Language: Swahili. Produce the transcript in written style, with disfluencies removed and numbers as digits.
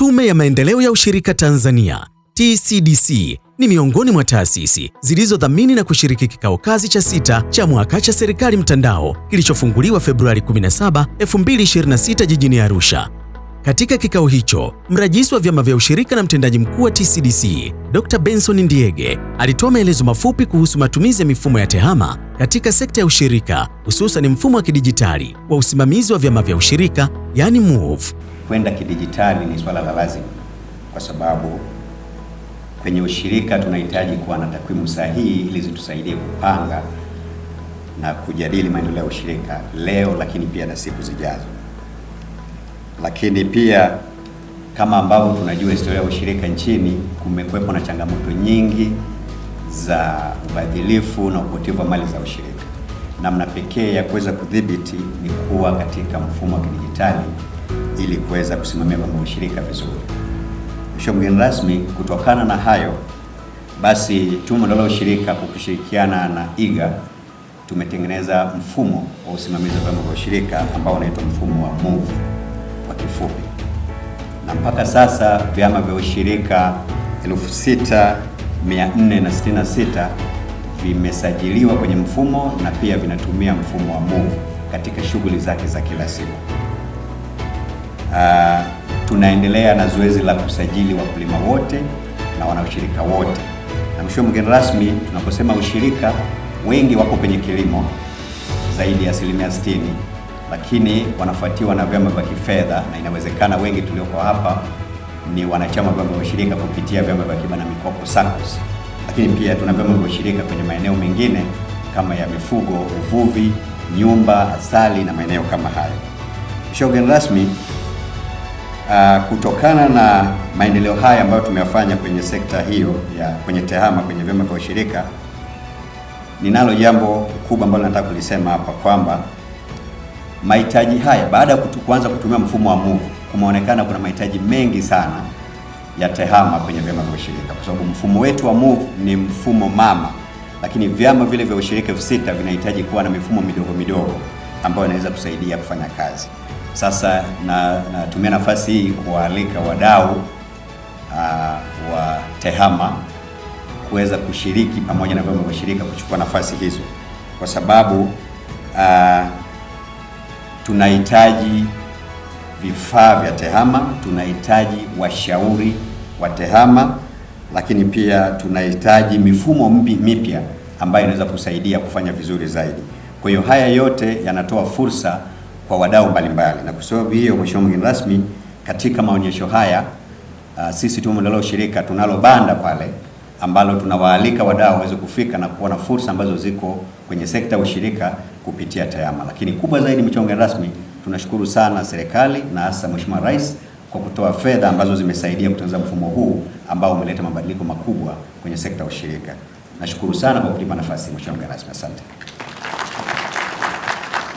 Tume ya Maendeleo ya Ushirika Tanzania TCDC ni miongoni mwa taasisi zilizodhamini na kushiriki kikao kazi cha 6 cha mwaka cha serikali mtandao kilichofunguliwa Februari 17, 2026 jijini Arusha. Katika kikao hicho, mrajisi wa vyama vya ushirika na mtendaji mkuu wa TCDC, Dr. Benson Ndiege, alitoa maelezo mafupi kuhusu matumizi ya mifumo ya TEHAMA katika sekta ya ushirika, hususan mfumo wa kidijitali wa usimamizi wa vyama vya ushirika, yani MOVE. Kwenda kidijitali ni swala la lazima kwa sababu kwenye ushirika tunahitaji kuwa na takwimu sahihi ili zitusaidie kupanga na kujadili maendeleo ya ushirika leo, lakini pia na siku zijazo. Lakini pia kama ambavyo tunajua historia ya ushirika nchini, kumekuwepo na changamoto nyingi za ubadhilifu na upotevu wa mali za ushirika. Namna pekee ya kuweza kudhibiti ni kuwa katika mfumo wa kidijitali ili kuweza kusimamia mambo ya ushirika vizuri. Mheshimiwa mgeni rasmi, kutokana na hayo basi Tume la Ushirika kwa kushirikiana na IGA tumetengeneza mfumo wa usimamizi wa vyama vya ushirika ambao unaitwa mfumo wa MOVE kwa kifupi. Na mpaka sasa vyama vya ushirika 6466 vimesajiliwa kwenye mfumo na pia vinatumia mfumo wa MOVE katika shughuli zake za kila siku. Tunaendelea na zoezi la kusajili wakulima wote na wanaushirika wote. Na mheshimiwa mgeni rasmi, tunaposema ushirika, wengi wako kwenye kilimo zaidi ya 60%, lakini wanafuatiwa na vyama vya kifedha, na inawezekana wengi tulioko hapa ni wanachama wa vyama vya ushirika kupitia vyama vya akiba na mikopo SACCOS. Lakini pia tuna vyama vya ushirika kwenye maeneo mengine kama ya mifugo, uvuvi, nyumba, asali na maeneo kama hayo. Mheshimiwa mgeni rasmi, kutokana na maendeleo haya ambayo tumeyafanya kwenye sekta hiyo ya kwenye TEHAMA kwenye vyama vya ushirika, ninalo jambo kubwa ambalo nataka kulisema hapa kwamba mahitaji haya baada ya kuanza kutumia mfumo wa MOVE, kumeonekana kuna mahitaji mengi sana ya TEHAMA kwenye vyama vya ushirika, kwa sababu mfumo wetu wa MOVE ni mfumo mama, lakini vyama vile vya ushirika 6 vinahitaji kuwa na mifumo midogo midogo ambayo inaweza kusaidia kufanya kazi. Sasa natumia nafasi hii kualika wadau wa TEHAMA kuweza kushiriki pamoja na vyama vya ushirika kuchukua nafasi hizo, kwa sababu tunahitaji vifaa vya TEHAMA, tunahitaji washauri wa TEHAMA, lakini pia tunahitaji mifumo mipya ambayo inaweza kusaidia kufanya vizuri zaidi. Kwa hiyo haya yote yanatoa fursa kwa wadau mbalimbali, na kwa sababu hiyo mheshimiwa mgeni rasmi, katika maonyesho haya sisi Tume la Ushirika tunalo banda pale ambalo tunawaalika wadau waweze kufika na kuona fursa ambazo ziko kwenye sekta ya ushirika kupitia TEHAMA. Lakini kubwa zaidi mheshimiwa mgeni rasmi, tunashukuru sana serikali na hasa Mheshimiwa Rais kwa kutoa fedha ambazo zimesaidia kutengeneza mfumo huu ambao umeleta mabadiliko makubwa kwenye sekta ya ushirika. Nashukuru sana kwa kunipa nafasi mheshimiwa mgeni rasmi. Asante.